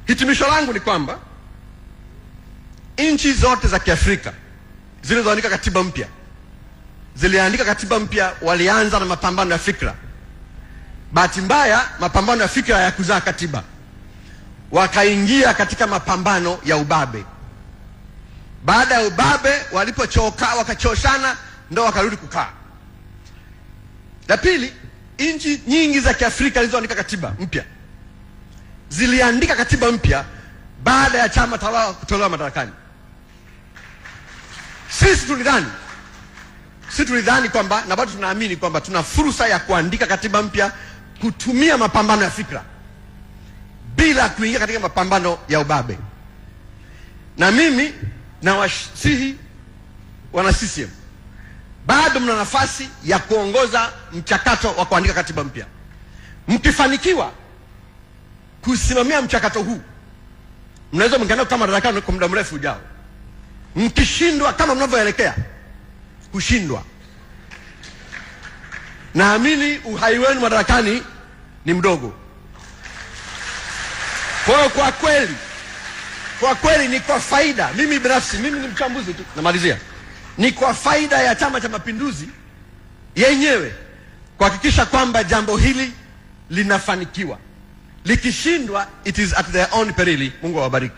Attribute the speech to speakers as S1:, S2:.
S1: Hitimisho langu ni kwamba nchi zote za Kiafrika zilizoandika katiba mpya, ziliandika katiba mpya, walianza na mapambano ya fikra. Bahati mbaya mapambano ya fikra ya kuzaa katiba, wakaingia katika mapambano ya ubabe. Baada ya ubabe walipochoka, wakachoshana, ndo wakarudi kukaa. La pili, nchi nyingi za Kiafrika zilizoandika katiba mpya ziliandika katiba mpya baada ya chama tawala kutolewa madarakani. Sisi tulidhani kwamba, na bado tunaamini kwamba tuna fursa ya kuandika katiba mpya kutumia mapambano ya fikra bila kuingia katika mapambano ya ubabe. Na mimi na wasihi wana CCM, bado mna nafasi ya kuongoza mchakato wa kuandika katiba mpya. Mkifanikiwa kusimamia mchakato huu, mnaweza mkaenda kama madarakani kwa muda mrefu ujao. Mkishindwa kama mnavyoelekea kushindwa, naamini uhai wenu madarakani ni mdogo. Kwa kweli ni kwa faida, mimi binafsi, mimi ni mchambuzi tu, namalizia, ni kwa faida ya Chama cha Mapinduzi yenyewe kuhakikisha kwamba jambo hili linafanikiwa. Likishindwa, it is at their own peril. Mungu awabariki.